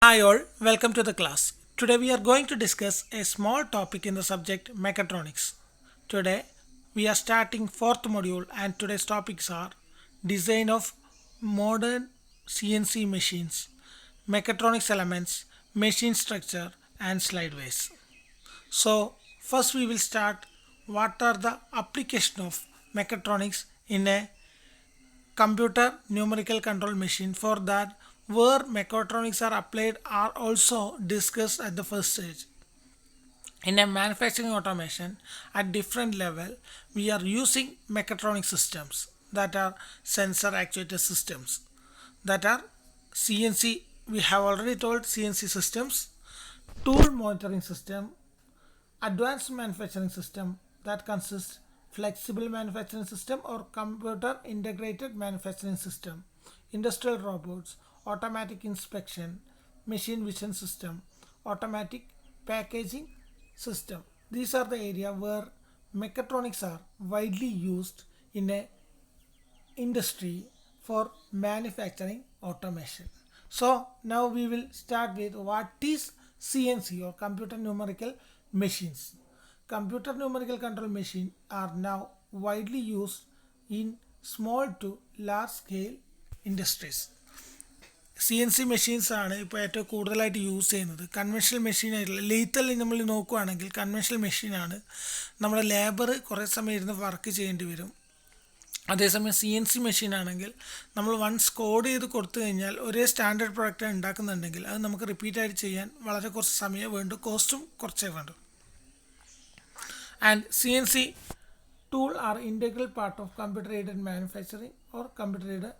Hi all, welcome to the class. Today we are going to discuss a small topic in the subject mechatronics. Today we are starting fourth module and today's topics are design of modern CNC machines, mechatronics elements, machine structure and slideways. So first we will start what are the application of mechatronics in a computer numerical control machine. For that, where mechatronics are applied are also discussed at the first stage. In a manufacturing automation at different level, we are using mechatronic systems that are sensor actuator systems that are CNC. We have already told CNC systems, tool monitoring system, advanced manufacturing system that consists flexible manufacturing system or computer integrated manufacturing system, industrial robots, automatic inspection, machine vision system, automatic packaging system. These are the area where mechatronics are widely used in a industry for manufacturing automation. So now we will start with what is CNC or computer numerical machines. Computer numerical control machine are now widely used in small to large scale industries. CNC machines ആണ് ഇപ്പോൾ ഏറ്റവും കൂടുതലായിട്ട് use ചെയ്യുന്നത്. Conventional machine ആയിട്ടുള്ള ലെയ്ത്തൽ നമ്മൾ നോക്കുകയാണെങ്കിൽ conventional മെഷീനാണ്. നമ്മുടെ ലേബർ കുറേ സമയം ഇരുന്ന് വർക്ക് ചെയ്യേണ്ടി വരും. അതേസമയം CNC മെഷീൻ ആണെങ്കിൽ നമ്മൾ വൺസ് കോഡ് ചെയ്ത് കൊടുത്തു കഴിഞ്ഞാൽ ഒരേ സ്റ്റാൻഡേർഡ് പ്രൊഡക്റ്റ് ഉണ്ടാക്കുന്നുണ്ടെങ്കിൽ അത് നമുക്ക് റിപ്പീറ്റായിട്ട് ചെയ്യാൻ വളരെ കുറച്ച് സമയം വേണ്ടു, കോസ്റ്റും കുറച്ചേ വേണ്ടു. And CNC tool are integral part of computer aided manufacturing or computer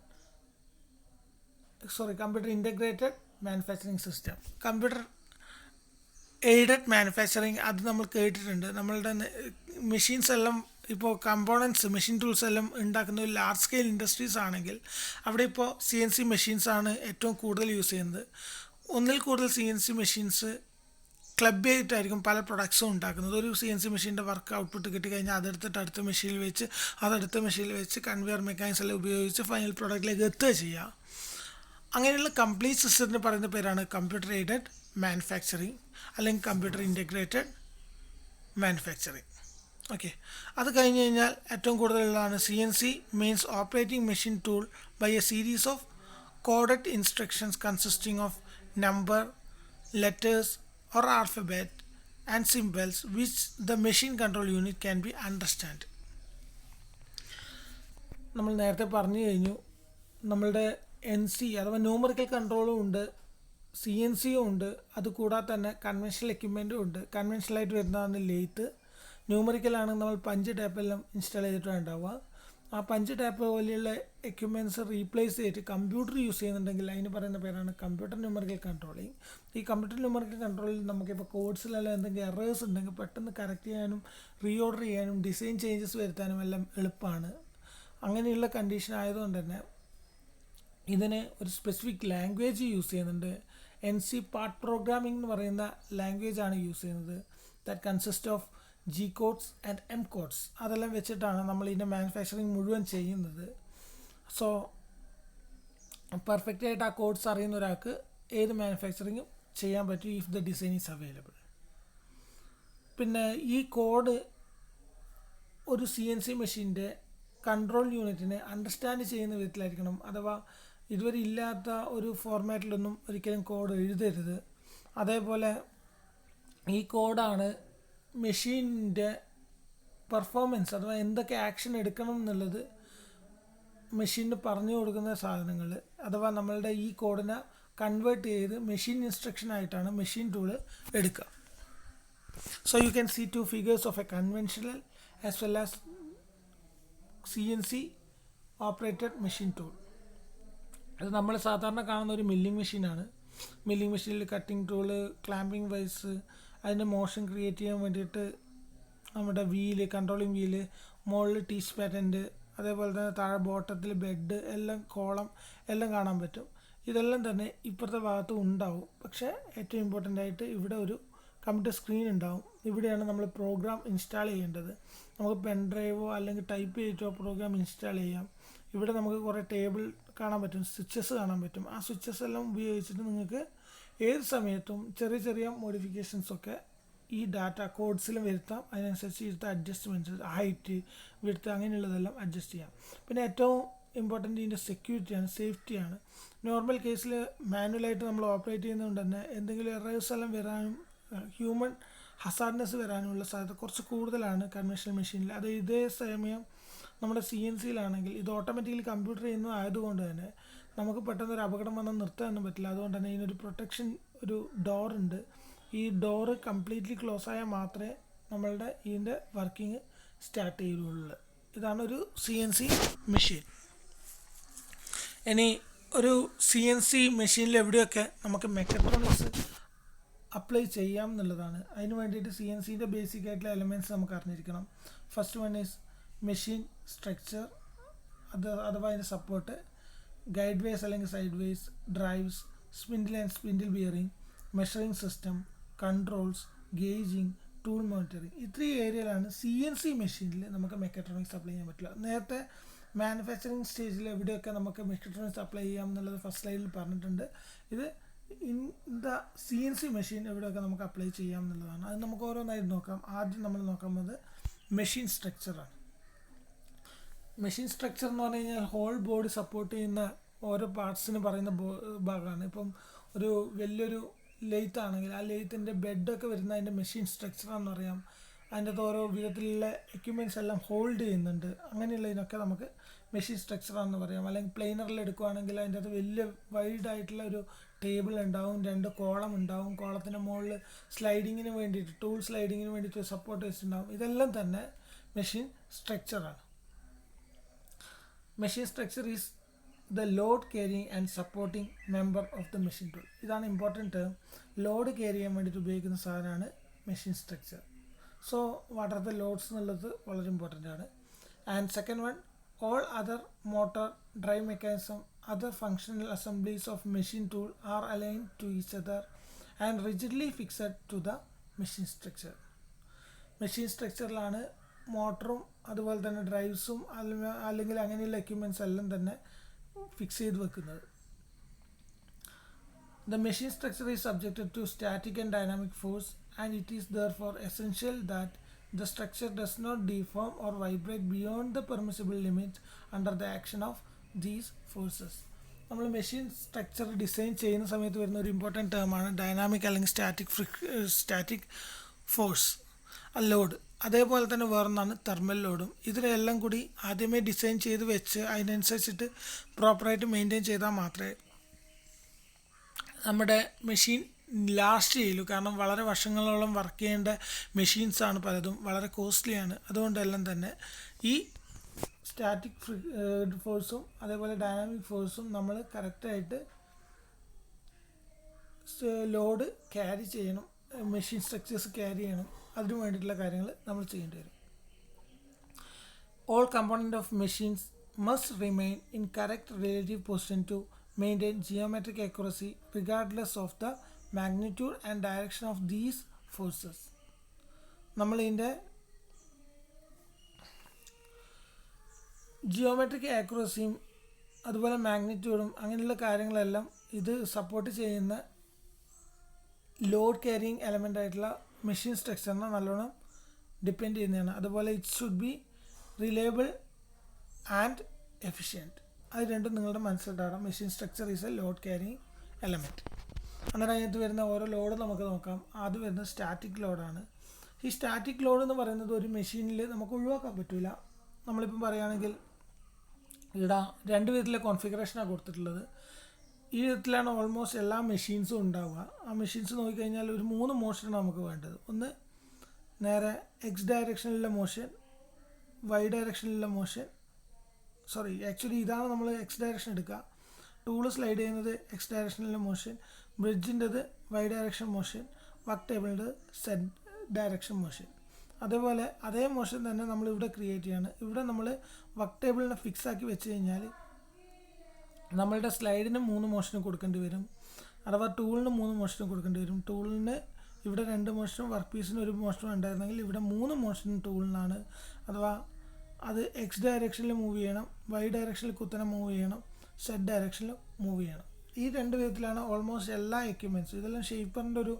integrated manufacturing system. Computer aided manufacturing അത് നമ്മൾ കേട്ടിട്ടുണ്ട്. നമ്മളുടെ മെഷീൻസ് എല്ലാം ഇപ്പോൾ കമ്പോണൻസ് മെഷീൻ ടൂൾസ് എല്ലാം ഉണ്ടാക്കുന്ന ഒരു ലാർജ് സ്കെയിൽ ഇൻഡസ്ട്രീസ് ആണെങ്കിൽ അവിടെ ഇപ്പോൾ CNC മെഷീൻസ് ആണ് ഏറ്റവും കൂടുതൽ യൂസ് ചെയ്യുന്നത്. ഒന്നിൽ കൂടുതൽ CNC മെഷീൻസ് ക്ലബ് ചെയ്തിട്ടായിരിക്കും പല പ്രൊഡക്ട്സും ഉണ്ടാക്കുന്നത്. ഒരു CNC മെഷീൻ്റെ വർക്ക് ഔട്ട്പുട്ട് കിട്ടിക്കഴിഞ്ഞാൽ അതെടുത്തിട്ട് അടുത്ത മെഷീനിൽ വെച്ച് കൺവെയർ മെക്കാനിക്സ് എല്ലാം ഉപയോഗിച്ച് ഫൈനൽ പ്രൊഡക്റ്റിലേക്ക് എത്തുക ചെയ്യുക. അങ്ങനെയുള്ള കംപ്ലീറ്റ് സിസ്റ്റത്തിന് പറയുന്ന പേരാണ് കമ്പ്യൂട്ടർ എയ്ഡഡ് മാനുഫാക്ചറിങ് അല്ലെങ്കിൽ കമ്പ്യൂട്ടർ ഇൻറ്റഗ്രേറ്റഡ് മാനുഫാക്ചറിങ്. ഓക്കെ, അത് കഴിഞ്ഞ് കഴിഞ്ഞാൽ ഏറ്റവും കൂടുതലുള്ളതാണ് CNC means operating machine tool by a series of coded instructions consisting of number, letters or alphabet and symbols which the machine control unit can be understand. നമ്മൾ നേരത്തെ പറഞ്ഞു കഴിഞ്ഞു നമ്മളുടെ NC അഥവാ ന്യൂമറിക്കൽ കൺട്രോളും ഉണ്ട്, CNCയും ഉണ്ട്, അതുകൂടാതെ തന്നെ കൺവെൻഷണൽ എക്യുപ്മെൻറ്റും ഉണ്ട്. കൺവെൻഷനലായിട്ട് വരുന്നതാണ് ലെയ്ത്ത്. ന്യൂമറിക്കലാണ് നമ്മൾ പഞ്ച് ടാപ്പെല്ലാം ഇൻസ്റ്റാൾ ചെയ്തിട്ടാണ് ഉണ്ടാവുക. ആ പഞ്ച് ടാപ്പ് പോലെയുള്ള എക്യുപ്മെൻറ്റ്സ് റീപ്ലേസ് ചെയ്തിട്ട് കമ്പ്യൂട്ടർ യൂസ് ചെയ്യുന്നുണ്ടെങ്കിൽ അതിന് പറയുന്ന പേരാണ് കമ്പ്യൂട്ടർ ന്യൂമറിക്കൽ കൺട്രോളിങ്. ഈ കമ്പ്യൂട്ടർ ന്യൂമറിക്കൽ കൺട്രോളിൽ നമുക്കിപ്പോൾ കോഡ്സിലെല്ലാം എന്തെങ്കിലും എറേഴ്സ് ഉണ്ടെങ്കിൽ പെട്ടെന്ന് കറക്റ്റ് ചെയ്യാനും റീഓർഡർ ചെയ്യാനും ഡിസൈൻ ചേഞ്ചസ് വരുത്താനും എല്ലാം എളുപ്പമാണ്. അങ്ങനെയുള്ള കണ്ടീഷൻ ആയതുകൊണ്ട് തന്നെ ഇതിന് ഒരു സ്പെസിഫിക് ലാംഗ്വേജ് യൂസ് ചെയ്യുന്നുണ്ട്. NC പാർട്ട് പ്രോഗ്രാമിംഗ് എന്ന് പറയുന്ന ലാംഗ്വേജ് ആണ് യൂസ് ചെയ്യുന്നത്. That consist of G codes and M codes. അതെല്ലാം വെച്ചിട്ടാണ് നമ്മൾ ഇതിൻ്റെ മാനുഫാക്ചറിങ് മുഴുവൻ ചെയ്യുന്നത്. സോ പെർഫെക്റ്റ് ആയിട്ട് ആ കോഡ്സ് അറിയുന്ന ഒരാൾക്ക് ഏത് മാനുഫാക്ചറിങ്ങും ചെയ്യാൻ പറ്റും if the design is available. പിന്നെ ഈ കോഡ് ഒരു CNC മെഷീൻ്റെ കൺട്രോൾ യൂണിറ്റിനെ അണ്ടർസ്റ്റാൻഡ് ചെയ്യുന്ന വിധത്തിലായിരിക്കണം. അഥവാ ഇതുവരെ ഇല്ലാത്ത ഒരു ഫോർമാറ്റിലൊന്നും ഒരിക്കലും കോഡ് എഴുതരുത്. അതേപോലെ ഈ കോഡാണ് മെഷീനിൻ്റെ പെർഫോമൻസ് അഥവാ എന്തൊക്കെ ആക്ഷൻ എടുക്കണം എന്നുള്ളത് മെഷീനിന് പറഞ്ഞു കൊടുക്കുന്ന സാധനങ്ങൾ. അഥവാ നമ്മളുടെ ഈ കോഡിനെ കൺവേർട്ട് ചെയ്ത് മെഷീൻ ഇൻസ്ട്രക്ഷനായിട്ടാണ് മെഷീൻ ടൂള് എടുക്കുക. So you can see 2 figures of a conventional as well as CNC operated machine tool. അത് നമ്മൾ സാധാരണ കാണുന്ന ഒരു മില്ലിംഗ് മെഷീനാണ്. മില്ലിംഗ് മെഷീനിൽ കട്ടിംഗ് ടൂള്, ക്ലാമ്പിംഗ് വൈസ്, അതിൻ്റെ മോഷൻ ക്രിയേറ്റ് ചെയ്യാൻ വേണ്ടിയിട്ട് നമ്മുടെ വീല്, കൺട്രോളിങ് വീല്, മുകളിൽ ടീച്ച് പാറ്റൻറ്റ്, അതേപോലെ തന്നെ താഴെ ബോട്ടത്തിൽ ബെഡ് എല്ലാം കോളം എല്ലാം കാണാൻ പറ്റും. ഇതെല്ലാം തന്നെ ഇപ്പുറത്തെ ഭാഗത്ത് ഉണ്ടാവും. പക്ഷേ ഏറ്റവും ഇമ്പോർട്ടൻ്റ് ആയിട്ട് ഇവിടെ ഒരു കമ്പ്യൂട്ടർ സ്ക്രീൻ ഉണ്ടാവും. ഇവിടെയാണ് നമ്മൾ പ്രോഗ്രാം ഇൻസ്റ്റാൾ ചെയ്യേണ്ടത്. നമുക്ക് പെൻ ഡ്രൈവോ അല്ലെങ്കിൽ ടൈപ്പ് ചെയ്തിട്ടോ പ്രോഗ്രാം ഇൻസ്റ്റാൾ ചെയ്യാം. ഇവിടെ നമുക്ക് കുറേ ടേബിൾ കാണാൻ പറ്റും, സ്വിച്ചസ് കാണാൻ പറ്റും. ആ സ്വിച്ചസ് എല്ലാം ഉപയോഗിച്ചിട്ട് നിങ്ങൾക്ക് ഏത് സമയത്തും ചെറിയ ചെറിയ മോഡിഫിക്കേഷൻസൊക്കെ ഈ ഡാറ്റ കോഡ്സിലും വരുത്താം. അതിനനുസരിച്ച് ഇതിൻ്റെ അഡ്ജസ്റ്റ്മെൻറ്റ്സ്, ഹൈറ്റ്, വിഡ്ത്ത് അങ്ങനെയുള്ളതെല്ലാം അഡ്ജസ്റ്റ് ചെയ്യാം. പിന്നെ ഏറ്റവും ഇമ്പോർട്ടൻ്റ് ഇതിൻ്റെ സെക്യൂരിറ്റിയാണ്, സേഫ്റ്റിയാണ്. നോർമൽ കേസിൽ മാനുവലായിട്ട് നമ്മൾ ഓപ്പറേറ്റ് ചെയ്യുന്നതുകൊണ്ട് തന്നെ എന്തെങ്കിലും എറേഴ്സ് എല്ലാം വരാനും ഹ്യൂമൻ ഹസാർഡ്നെസ് വരാനുമുള്ള സാധ്യത കുറച്ച് കൂടുതലാണ് കൺവെൻഷണൽ മെഷീനിൽ. അത് ഇതേ സമയം നമ്മുടെ CNCയിലാണെങ്കിൽ ഇത് ഓട്ടോമാറ്റിക്കലി കമ്പ്യൂട്ടർ ചെയ്യുന്നതായതുകൊണ്ട് തന്നെ നമുക്ക് പെട്ടെന്ന് ഒരു അപകടം വന്നാൽ നിർത്താനൊന്നും പറ്റില്ല. അതുകൊണ്ട് തന്നെ ഇതിനൊരു പ്രൊട്ടക്ഷൻ, ഒരു ഡോറുണ്ട്. ഈ ഡോറ് കംപ്ലീറ്റ്ലി ക്ലോസ് ആയാൽ മാത്രമേ നമ്മളുടെ ഇതിൻ്റെ വർക്കിംഗ് സ്റ്റാർട്ട് ചെയ്യുള്ളൂ. ഇതാണ് ഒരു CNC മെഷീൻ. ഇനി ഒരു CNC മെഷീനിൽ എവിടെയൊക്കെ നമുക്ക് മെക്കട്രോണിക്സ് അപ്ലൈ ചെയ്യാം എന്നുള്ളതാണ്. അതിന് വേണ്ടിയിട്ട് CNCൻ്റെ ബേസിക് ആയിട്ടുള്ള എലമെൻറ്റ്സ് നമുക്ക് അറിഞ്ഞിരിക്കണം. First one is machine structure, അഥവാ അതിൻ്റെ സപ്പോർട്ട്, ഗൈഡ് വേസ് അല്ലെങ്കിൽ side ways, drives, spindle and spindle bearing, measuring system, controls, gauging, tool monitoring. ഇത്രയും ഏരിയയിലാണ് CNC മെഷീനിൽ നമുക്ക് മെക്കട്രോണിക്സ് അപ്ലൈ ചെയ്യാൻ പറ്റില്ല. നേരത്തെ മാനുഫാക്ചറിങ് സ്റ്റേജിൽ എവിടെയൊക്കെ നമുക്ക് മെക്കട്രോണിക്സ് അപ്ലൈ ചെയ്യാം എന്നുള്ളത് ഫസ്റ്റ് സ്ലൈഡിൽ പറഞ്ഞിട്ടുണ്ട്. ഇത് ഇൻ ദ CNC മെഷീൻ എവിടെയൊക്കെ നമുക്ക് അപ്ലൈ ചെയ്യാം എന്നുള്ളതാണ്. അത് നമുക്ക് ഓരോന്നായിട്ട് നോക്കാം. ആദ്യം നമ്മൾ നോക്കാൻ പോകുന്നത് മെഷീൻ സ്ട്രക്ചറാണ്. മെഷീൻ സ്ട്രക്ചർ എന്ന് പറഞ്ഞു കഴിഞ്ഞാൽ ഹോൾ ബോഡി സപ്പോർട്ട് ചെയ്യുന്ന ഓരോ പാർട്സിന് പറയുന്ന ഭാഗമാണ്. ഇപ്പം ഒരു വലിയൊരു ലെയ്ത്ത് ആണെങ്കിൽ ആ ലെയ്ത്തിൻ്റെ ബെഡൊക്കെ വരുന്ന അതിൻ്റെ മെഷീൻ സ്ട്രക്ചറാണെന്ന് പറയാം. അതിൻ്റെ അകത്ത് ഓരോ വിധത്തിലുള്ള എക്യുപ്മെൻറ്റ്സ് എല്ലാം ഹോൾഡ് ചെയ്യുന്നുണ്ട്. അങ്ങനെയുള്ളതിനൊക്കെ നമുക്ക് മെഷീൻ സ്ട്രക്ചറാണെന്ന് പറയാം. അല്ലെങ്കിൽ പ്ലെയിനറിൽ എടുക്കുകയാണെങ്കിൽ അതിൻ്റെ അകത്ത് വലിയ വൈഡായിട്ടുള്ള ഒരു ടേബിൾ ഉണ്ടാവും, 2 കോളം ഉണ്ടാവും. കോളത്തിൻ്റെ മുകളിൽ സ്ലൈഡിങ്ങിന് വേണ്ടിയിട്ട്, ടൂൾ സ്ലൈഡിങ്ങിന് വേണ്ടിയിട്ട് സപ്പോർട്ടേഴ്സ് ഉണ്ടാവും. ഇതെല്ലാം തന്നെ മെഷീൻ സ്ട്രക്ചറാണ്. Machine structure is the load carrying and supporting member of the machine tool. ഇതാണ് ഇമ്പോർട്ടൻറ്റ് ടേം. ലോഡ് ക്യാരി ചെയ്യാൻ വേണ്ടിയിട്ട് ഉപയോഗിക്കുന്ന സാധനമാണ് machine structure. So what are the loads എന്നുള്ളത് വളരെ ഇമ്പോർട്ടൻ്റ് ആണ്. And second one, all other motor, drive mechanism, other functional assemblies of machine tool are aligned to each other and rigidly fixed to the machine structure. Machine സ്ട്രക്ചറിലാണ് മോട്ടറും അതുപോലെ തന്നെ ഡ്രൈവ്സും അല്ലെങ്കിൽ അങ്ങനെയുള്ള equipments എല്ലാം തന്നെ ഫിക്സ് ചെയ്ത് വെക്കുന്നത്. The machine structure is subjected to static and dynamic force, and it is therefore essential that the structure does not deform or vibrate beyond the permissible limits under the action of these forces. നമ്മൾ machine structure design ചെയ്യുന്ന സമയത്ത് വരുന്ന ഒരു important ടേമാണ് dynamic അല്ലെങ്കിൽ static force, load. അതേപോലെ തന്നെ വേറൊന്നാണ് thermal ലോഡും. ഇതിലെല്ലാം കൂടി ആദ്യമേ ഡിസൈൻ ചെയ്ത് വെച്ച് അതിനനുസരിച്ചിട്ട് പ്രോപ്പറായിട്ട് മെയിൻറ്റെയിൻ ചെയ്താൽ മാത്രമേ നമ്മുടെ മെഷീൻ ലാസ്റ്റ് ചെയ്യൂ. കാരണം വളരെ വർഷങ്ങളോളം വർക്ക് ചെയ്യേണ്ട മെഷീൻസാണ് പലതും, വളരെ കോസ്റ്റ്ലിയാണ്. അതുകൊണ്ടെല്ലാം തന്നെ ഈ സ്റ്റാറ്റിക് ഫോഴ്സും അതേപോലെ ഡൈനാമിക് ഫോഴ്സും നമ്മൾ കറക്റ്റായിട്ട് ലോഡ് ക്യാരി ചെയ്യണം, മെഷീൻ സ്ട്രക്ചേഴ്സ് ക്യാരി ചെയ്യണം. അതിനു വേണ്ടിയിട്ടുള്ള കാര്യങ്ങൾ നമ്മൾ ചെയ്യേണ്ടി വരും. All components of machines must remain in correct relative position to maintain geometric accuracy regardless of the magnitude and direction of these forces. നമ്മൾ ഇതിൻ്റെ ജിയോമെട്രിക് ആക്യുറസിയും അതുപോലെ മാഗ്നിറ്റ്യൂഡും അങ്ങനെയുള്ള കാര്യങ്ങളെല്ലാം ഇത് സപ്പോർട്ട് ചെയ്യുന്ന ലോഡ് ക്യാരിങ് എലമെൻ്റ് ആയിട്ടുള്ള മെഷീൻ സ്ട്രക്ചറിനെ നല്ലോണം ഡിപ്പെൻഡ് ചെയ്യുന്നതാണ്. അതുപോലെ it should be reliable and efficient. അത് രണ്ടും നിങ്ങളുടെ മനസ്സിലുണ്ടാകണം. Machine structure is a load carrying element. അന്നേരം അതിനകത്ത് വരുന്ന ഓരോ ലോഡ് നമുക്ക് നോക്കാം. ആദ്യം വരുന്നത് സ്റ്റാറ്റിക് ലോഡാണ്. ഈ സ്റ്റാറ്റിക് ലോഡ് എന്ന് പറയുന്നത് ഒരു മെഷീനിൽ നമുക്ക് ഒഴിവാക്കാൻ പറ്റില്ല. നമ്മളിപ്പം പറയുകയാണെങ്കിൽ ഇവിടെ 2 വിധത്തിലെ കോൺഫിഗറേഷനാണ് കൊടുത്തിട്ടുള്ളത്. ഈ വിധത്തിലാണ് ഓൾമോസ്റ്റ് എല്ലാ മെഷീൻസും ഉണ്ടാവുക. ആ മെഷീൻസ് നോക്കിക്കഴിഞ്ഞാൽ ഒരു 3 മോഷനാണ് നമുക്ക് വേണ്ടത്. ഒന്ന് നേരെ എക്സ് ഡയറക്ഷനിലുള്ള മോഷൻ, വൈ ഡയറക്ഷനിലുള്ള മോഷൻ. ആക്ച്വലി ഇതാണ് നമ്മൾ എക്സ് ഡയറക്ഷൻ എടുക്കുക. ടൂള് സ്ലൈഡ് ചെയ്യുന്നത് എക്സ് ഡയറക്ഷനിലുള്ള മോഷൻ, ബ്രിഡ്ജിൻ്റെത് വൈ ഡയറക്ഷൻ മോഷൻ, വർക്ക് ടേബിളിൻ്റെ സെഡ് ഡയറക്ഷൻ മോഷൻ. അതേപോലെ അതേ മോഷൻ തന്നെ നമ്മൾ ഇവിടെ ക്രിയേറ്റ് ചെയ്യാണ്. ഇവിടെ നമ്മൾ വർക്ക് ടേബിളിനെ ഫിക്സ് ആക്കി വെച്ച് കഴിഞ്ഞാൽ നമ്മളുടെ സ്ലൈഡിന് 3 മോഷന് കൊടുക്കേണ്ടി വരും, അഥവാ ടൂളിന് 3 മോഷന് കൊടുക്കേണ്ടി വരും. ടൂളിന് ഇവിടെ 2 മോഷനും വർക്ക് പീസിന് 1 മോഷനും ഉണ്ടായിരുന്നെങ്കിൽ ഇവിടെ 3 മോഷനും ടൂളിനാണ്. അഥവാ അത് എക്സ് ഡയറക്ഷനിൽ മൂവ് ചെയ്യണം, വൈ ഡയറക്ഷനിൽ കുത്തനെ മൂവ് ചെയ്യണം, സെഡ് ഡയറക്ഷനിൽ മൂവ് ചെയ്യണം. ഈ രണ്ട് വിധത്തിലാണ് ഓൾമോസ്റ്റ് എല്ലാ എക്യുപ്മെൻറ്റ്സും. ഇതെല്ലാം ഷേപ്പറിൻ്റെ ഒരു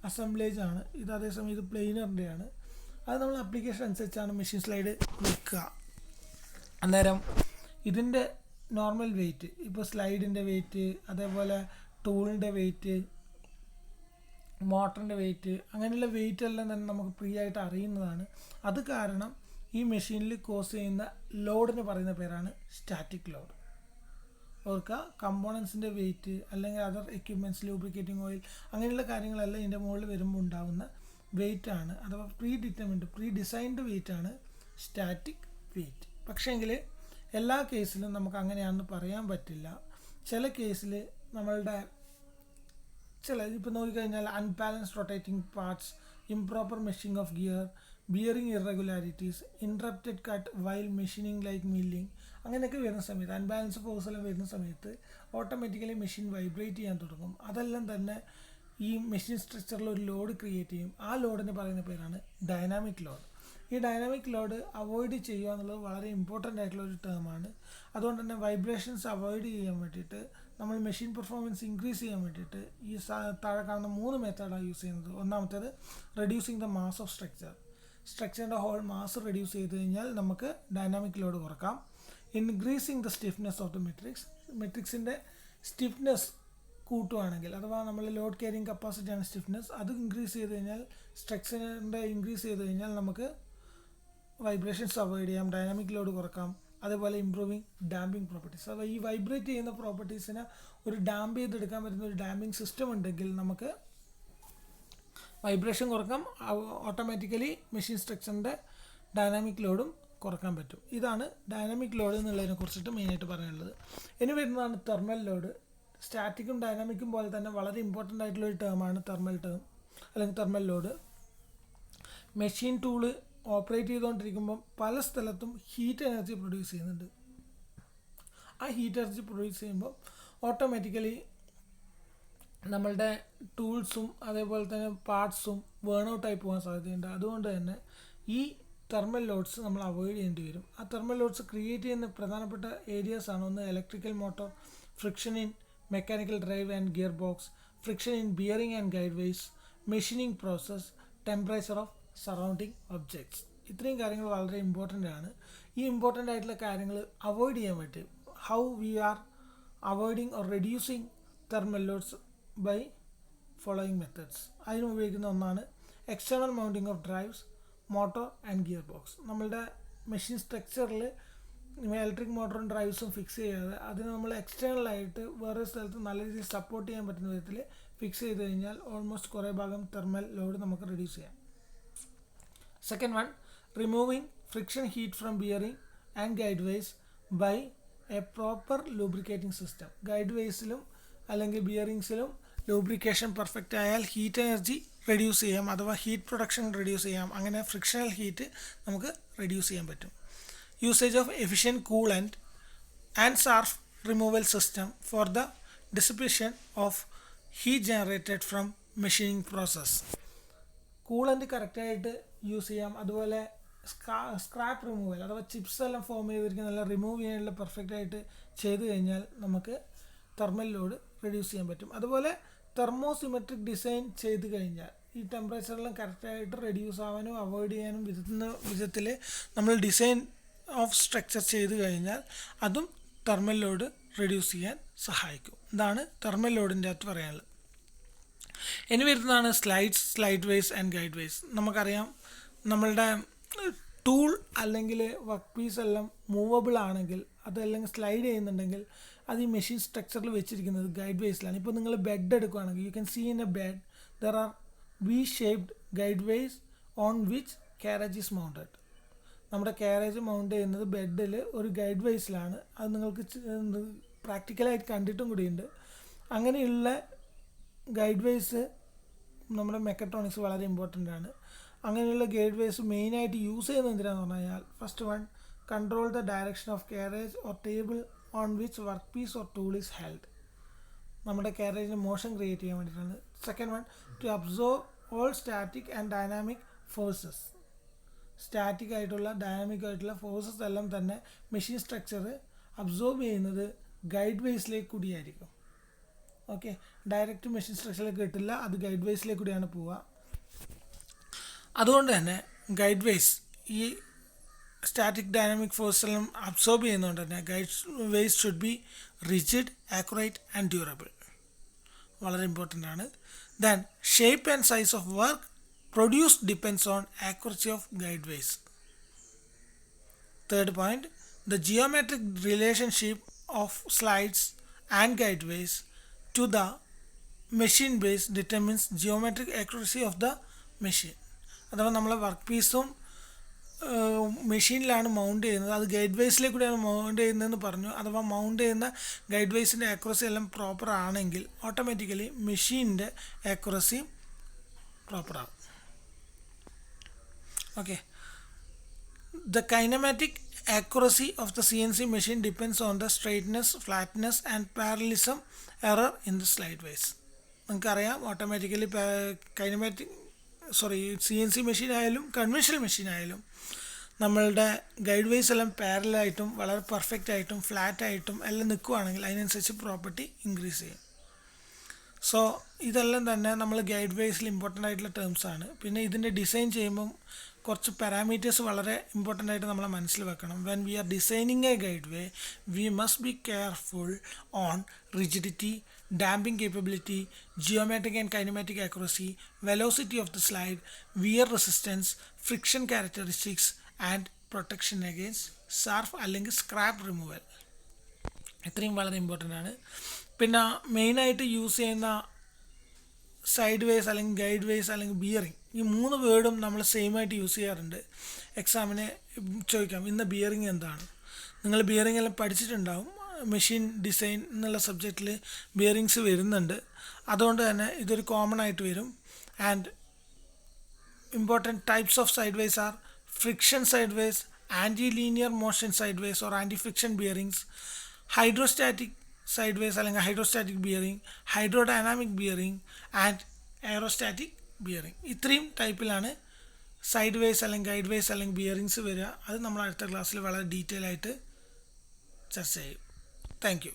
അസംബ്ലേജ് ആണ്. ഇത് അതേസമയം ഇത് പ്ലെയിനറിൻ്റെയാണ്. അത് നമ്മൾ അപ്ലിക്കേഷൻ അനുസരിച്ചാണ് മെഷീൻ സ്ലൈഡ് വെക്കുക. അന്നേരം ഇതിൻ്റെ നോർമൽ വെയിറ്റ്, ഇപ്പോൾ സ്ലൈഡിൻ്റെ വെയിറ്റ്, അതേപോലെ ടൂളിൻ്റെ വെയിറ്റ്, മോട്ടറിൻ്റെ വെയിറ്റ്, അങ്ങനെയുള്ള വെയിറ്റ് എല്ലാം തന്നെ നമുക്ക് ഫ്രീ ആയിട്ട് അറിയുന്നതാണ്. അത് കാരണം ഈ മെഷീനിൽ കോസ് ചെയ്യുന്ന ലോഡിന് പറയുന്ന പേരാണ് സ്റ്റാറ്റിക് ലോഡ്. ഓർക്കുക, കമ്പോണൻസിൻ്റെ വെയിറ്റ് അല്ലെങ്കിൽ അതർ എക്യുപ്മെൻറ്റ്സ്, ലൂബ്രിക്കേറ്റിംഗ് ഓയിൽ, അങ്ങനെയുള്ള കാര്യങ്ങളെല്ലാം ഇതിൻ്റെ മുകളിൽ വരുമ്പോൾ ഉണ്ടാകുന്ന വെയിറ്റ് ആണ്, അഥവാ പ്രീ ഡിസൈൻഡ് വെയിറ്റ് ആണ് സ്റ്റാറ്റിക് വെയിറ്റ്. പക്ഷേങ്കിൽ എല്ലാ കേസിലും നമുക്ക് അങ്ങനെയാണെന്ന് പറയാൻ പറ്റില്ല. ചില കേസിൽ നമ്മളുടെ ഇപ്പോൾ നോക്കിക്കഴിഞ്ഞാൽ unbalanced rotating parts, improper machining of gear, bearing irregularities, interrupted cut while machining like milling, അങ്ങനെയൊക്കെ വരുന്ന സമയത്ത്, അൺബാലൻസ് ഫോഴ്സ് എല്ലാം വരുന്ന സമയത്ത് ഓട്ടോമാറ്റിക്കലി മെഷീൻ വൈബ്രേറ്റ് ചെയ്യാൻ തുടങ്ങും. അതെല്ലാം തന്നെ ഈ മെഷീൻ സ്ട്രക്ചറിൽ ഒരു ലോഡ് ക്രിയേറ്റ് ചെയ്യും. ആ ലോഡിന് പറയുന്ന പേരാണ് ഡൈനാമിക് ലോഡ്. ഈ ഡൈനാമിക് ലോഡ് അവോയ്ഡ് ചെയ്യുക എന്നുള്ളത് വളരെ ഇമ്പോർട്ടൻ്റ് ആയിട്ടുള്ള ഒരു ടേമാണ്. അതുകൊണ്ട് തന്നെ വൈബ്രേഷൻസ് അവോയ്ഡ് ചെയ്യാൻ വേണ്ടിയിട്ട് നമ്മൾ മെഷീൻ പെർഫോമൻസ് ഇൻക്രീസ് ചെയ്യാൻ വേണ്ടിയിട്ട് ഈ താഴെ കാണുന്ന 3 മെത്തേഡാണ് യൂസ് ചെയ്യുന്നത്. ഒന്നാമത്തേത് റെഡ്യൂസിങ് ദ മാസ് ഓഫ് സ്ട്രക്ചറിൻ്റെ ഹോൾ മാസ് റെഡ്യൂസ് ചെയ്ത് കഴിഞ്ഞാൽ നമുക്ക് ഡൈനാമിക് ലോഡ് കുറക്കാം. Increasing the stiffness of the മെട്രിക്സിൻ്റെ സ്റ്റിഫ്നെസ് കൂട്ടുകയാണെങ്കിൽ, അഥവാ നമ്മൾ ലോഡ് ക്യാരിങ് കപ്പാസിറ്റിയാണ് സ്റ്റിഫ്നെസ്, അത് ഇൻക്രീസ് ചെയ്ത് കഴിഞ്ഞാൽ, സ്ട്രക്ചറിൻ്റെ ഇൻക്രീസ് ചെയ്ത് കഴിഞ്ഞാൽ നമുക്ക് വൈബ്രേഷൻസ് അവോയ്ഡ് ചെയ്യാം, ഡൈനാമിക് ലോഡ് കുറക്കാം. അതേപോലെ ഇംപ്രൂവിങ് ഡാമ്പിങ് പ്രോപ്പർട്ടീസ്, അപ്പോൾ ഈ വൈബ്രേറ്റ് ചെയ്യുന്ന പ്രോപ്പർട്ടീസിനെ ഒരു ഡാമ്പ് ചെയ്തെടുക്കാൻ പറ്റുന്ന ഒരു ഡാമ്പിങ് സിസ്റ്റം ഉണ്ടെങ്കിൽ നമുക്ക് വൈബ്രേഷൻ കുറക്കാം, ഓട്ടോമാറ്റിക്കലി മെഷീൻ സ്ട്രക്ചറിൻ്റെ ഡൈനാമിക് ലോഡും കുറക്കാൻ പറ്റും. ഇതാണ് ഡൈനാമിക് ലോഡ് എന്നുള്ളതിനെ കുറിച്ചിട്ട് മെയിനായിട്ട് പറയാനുള്ളത്. ഇനി വരുന്നതാണ് തെർമൽ ലോഡ്. സ്റ്റാറ്റിക്കും ഡൈനാമിക്കും പോലെ തന്നെ വളരെ ഇമ്പോർട്ടൻ്റ് ആയിട്ടുള്ളൊരു ടേമാണ് thermal load. Machine tool operate ചെയ്തുകൊണ്ടിരിക്കുമ്പം പല സ്ഥലത്തും ഹീറ്റ് എനർജി പ്രൊഡ്യൂസ് ചെയ്യുന്നുണ്ട്. ആ ഹീറ്റ് എനർജി പ്രൊഡ്യൂസ് ചെയ്യുമ്പോൾ ഓട്ടോമാറ്റിക്കലി നമ്മളുടെ ടൂൾസും അതേപോലെ തന്നെ പാർട്സും ബേൺ ഔട്ടായി പോകാൻ സാധ്യതയുണ്ട്. അതുകൊണ്ട് തന്നെ ഈ തെർമൽ ലോഡ്സ് നമ്മൾ അവോയ്ഡ് ചെയ്യേണ്ടി വരും. ആ തെർമൽ ലോഡ്സ് ക്രിയേറ്റ് ചെയ്യുന്ന പ്രധാനപ്പെട്ട ഏരിയാസ് ആണ്: ഒന്ന് electrical motor, friction in mechanical drive and gearbox, friction in bearing and guide ways, machining process, temperature of surrounding objects. ഇത്രയും കാര്യങ്ങൾ വളരെ ഇമ്പോർട്ടൻ്റ് ആണ്. ഈ ഇമ്പോർട്ടൻ്റ് ആയിട്ടുള്ള കാര്യങ്ങൾ അവോയ്ഡ് ചെയ്യാൻ വേണ്ടി how we are avoiding or reducing thermal loads by following methods. അതിന് ഉപയോഗിക്കുന്ന ഒന്നാണ് external mounting of drives, motor and gearbox. നമ്മളുടെ മെഷീൻ സ്ട്രക്ചറിൽ ഇലക്ട്രിക് മോട്ടറും ഡ്രൈവ്സും ഫിക്സ് ചെയ്യാതെ അതിന് നമ്മൾ എക്സ്റ്റേണലായിട്ട് വേറെ സ്ഥലത്ത് നല്ല രീതിയിൽ സപ്പോർട്ട് ചെയ്യാൻ പറ്റുന്ന വിധത്തിൽ ഫിക്സ് ചെയ്ത് കഴിഞ്ഞാൽ ഓൾമോസ്റ്റ് കുറേ ഭാഗം തെർമൽ ലോഡ് നമുക്ക് റെഡ്യൂസ് ചെയ്യാം. Second one, removing friction heat from bearing and guide ways by a proper lubricating system. Guide വേസിലും അല്ലെങ്കിൽ ബിയറിങ്സിലും ലൂബ്രിക്കേഷൻ പെർഫെക്റ്റ് ആയാൽ ഹീറ്റ് എനർജി റെഡ്യൂസ് ചെയ്യാം, അഥവാ ഹീറ്റ് പ്രൊഡക്ഷൻ റെഡ്യൂസ് ചെയ്യാം. അങ്ങനെ ഫ്രിക്ഷണൽ ഹീറ്റ് നമുക്ക് റെഡ്യൂസ് ചെയ്യാൻ പറ്റും. Usage of efficient coolant and swarf removal system for the dissipation of heat generated from machining process. Coolant കറക്റ്റായിട്ട് യൂസ് ചെയ്യാം. അതുപോലെ സ്ക്രാപ്പ് റിമൂവൽ, അഥവാ ചിപ്സ് എല്ലാം ഫോം ചെയ്തിരിക്കുന്നതെല്ലാം റിമൂവ് ചെയ്യാനുള്ള പെർഫെക്റ്റ് ആയിട്ട് ചെയ്ത് കഴിഞ്ഞാൽ നമുക്ക് തെർമൽ ലോഡ് റെഡ്യൂസ് ചെയ്യാൻ പറ്റും. അതുപോലെ തെർമോസിമെട്രിക് ഡിസൈൻ ചെയ്ത് കഴിഞ്ഞാൽ ഈ ടെമ്പറേച്ചറെല്ലാം കറക്റ്റായിട്ട് റെഡ്യൂസ് ആവാനും അവോയ്ഡ് ചെയ്യാനും വിധത്തിൽ നമ്മൾ ഡിസൈൻ ഓഫ് സ്ട്രക്ചർ ചെയ്ത് കഴിഞ്ഞാൽ അതും തെർമൽ ലോഡ് റെഡ്യൂസ് ചെയ്യാൻ സഹായിക്കും. ഇതാണ് തെർമൽ ലോഡിൻ്റെ അകത്ത് പറയാനുള്ളത്. ഇനി വരുന്നതാണ് slide ways and guide ways. നമുക്കറിയാം, നമ്മളുടെ ടൂൾ അല്ലെങ്കിൽ വർക്ക് പീസ് എല്ലാം മൂവബിൾ ആണെങ്കിൽ, അതല്ലെങ്കിൽ സ്ലൈഡ് ചെയ്യുന്നുണ്ടെങ്കിൽ അത് ഈ മെഷീൻ സ്ട്രക്ചറിൽ വെച്ചിരിക്കുന്നത് ഗൈഡ് വേസിലാണ്. ഇപ്പോൾ നിങ്ങൾ ബെഡ് എടുക്കുകയാണെങ്കിൽ you can see in a bed there are V shaped guide ways on which carriage is mounted. നമ്മുടെ കാരേജ് മൗണ്ട് ചെയ്യുന്നത് ബെഡിൽ ഒരു ഗൈഡ് വേസിലാണ്. അത് നിങ്ങൾക്ക് പ്രാക്ടിക്കലായിട്ട് കണ്ടിട്ടും കൂടിയുണ്ട്. അങ്ങനെയുള്ള ഗൈഡ് വേസ് നമ്മുടെ മെക്കട്രോണിക്സ് വളരെ ഇമ്പോർട്ടൻ്റ് ആണ്. അങ്ങനെയുള്ള ഗൈഡ് വേസ് മെയിനായിട്ട് യൂസ് ചെയ്യുന്നത് എന്തിനാണെന്ന് പറഞ്ഞു കഴിഞ്ഞാൽ, first one, control the direction of carriage or table on which work piece or tool is held. നമ്മുടെ കാരേജിന് മോഷൻ ക്രിയേറ്റ് ചെയ്യാൻ വേണ്ടിയിട്ടാണ്. Second one, to absorb all static and dynamic forces. Static ആയിട്ടുള്ള ഡൈനാമിക് ആയിട്ടുള്ള ഫോഴ്സസ് എല്ലാം തന്നെ machine structure absorb ചെയ്യുന്നത് guide വേസിലേക്ക് കൂടിയായിരിക്കും. ഓക്കെ, ഡയറക്റ്റ് മെഷീൻ സ്ട്രക്ചറിലേക്ക് കിട്ടില്ല, അത് ഗൈഡ് വേസിലേക്ക് കൂടിയാണ് പോവുക. അതുകൊണ്ട് തന്നെ ഗൈഡ് വേസ് ഈ സ്റ്റാറ്റിക് ഡൈനാമിക് ഫോഴ്സെല്ലാം അബ്സോർബ് ചെയ്യുന്നതുകൊണ്ട് തന്നെ guide ways should be rigid, accurate and durable. വളരെ ഇമ്പോർട്ടൻ്റ് ആണ്. Then shape and size of work produced depends on accuracy of guide ways. Third point, the geometric relationship of slides and guideways to the machine base determines geometric accuracy of the machine. അഥവാ നമ്മളെ work പീസും മെഷീനിലാണ് mount ചെയ്യുന്നത്, അത് guide വേസിലേക്ക് കൂടിയാണ് mount ചെയ്യുന്നതെന്ന് പറഞ്ഞു. അഥവാ mount ചെയ്യുന്ന ഗൈഡ് വേസിൻ്റെ ആക്യുറസി എല്ലാം പ്രോപ്പർ ആണെങ്കിൽ ഓട്ടോമാറ്റിക്കലി മെഷീനിൻ്റെ ആക്യുറസിയും പ്രോപ്പറാകും. Okay, the kinematic accuracy of the CNC machine depends on the straightness, flatness and parallelism error in the slide ways. നമുക്കറിയാം ഓട്ടോമാറ്റിക്കലി CNC മെഷീൻ ആയാലും കൺവെൻഷണൽ മെഷീൻ ആയാലും നമ്മളുടെ ഗൈഡ് വേസ് എല്ലാം പാരലായിട്ടും വളരെ പെർഫെക്റ്റ് ആയിട്ടും ഫ്ലാറ്റ് ആയിട്ടും എല്ലാം നിൽക്കുകയാണെങ്കിൽ അതിനനുസരിച്ച് പ്രോപ്പർട്ടി ഇൻക്രീസ് ചെയ്യും. സോ ഇതെല്ലാം തന്നെ നമ്മൾ ഗൈഡ് വേസിൽ ഇമ്പോർട്ടൻ്റ് ആയിട്ടുള്ള ടേംസ് ആണ്. പിന്നെ ഇതിൻ്റെ ഡിസൈൻ ചെയ്യുമ്പം കുറച്ച് പാരാമീറ്റേഴ്സ് വളരെ ഇമ്പോർട്ടൻ്റ് ആയിട്ട് നമ്മൾ മനസ്സിൽ വെക്കണം. When we are designing a guide way we must be careful on rigidity, damping capability, geometric and kinematic accuracy, velocity of the slide, wear resistance, friction characteristics and protection against surf അല്ലെങ്കിൽ scrap removal. ഇത്രയും വളരെ important ആണ്. പിന്നെ മെയിനായിട്ട് use ചെയ്യുന്ന side ways അല്ലെങ്കിൽ guide ways അല്ലെങ്കിൽ bearing, ഈ 3 വേർഡും നമ്മൾ സെയിം ആയിട്ട് യൂസ് ചെയ്യാറുണ്ട്. എക്സാമിന് ചോദിക്കാം ഇന്ന് ബിയറിംഗ് എന്താണ്. നിങ്ങൾ ബിയറിംഗ് എല്ലാം പഠിച്ചിട്ടുണ്ടാവും. മെഷീൻ ഡിസൈൻ എന്നുള്ള സബ്ജക്റ്റിൽ ബിയറിങ്സ് വരുന്നുണ്ട്, അതുകൊണ്ട് തന്നെ ഇതൊരു കോമൺ ആയിട്ട് വരും. And important types of side ways are friction side ways, anti linear motion side ways or anti friction bearings, hydrostatic side ways അല്ലെങ്കിൽ hydrostatic bearing, hydrodynamic bearing and aerostatic bearing. ഇത്രയും ടൈപ്പിലാണ് side ways അല്ലെങ്കിൽ guide ways അല്ലെങ്കിൽ bearings വരിക. അത് നമ്മൾ അടുത്ത ക്ലാസ്സിൽ വളരെ ഡീറ്റെയിൽ ആയിട്ട് ചർച്ച ചെയ്യും. Thank you.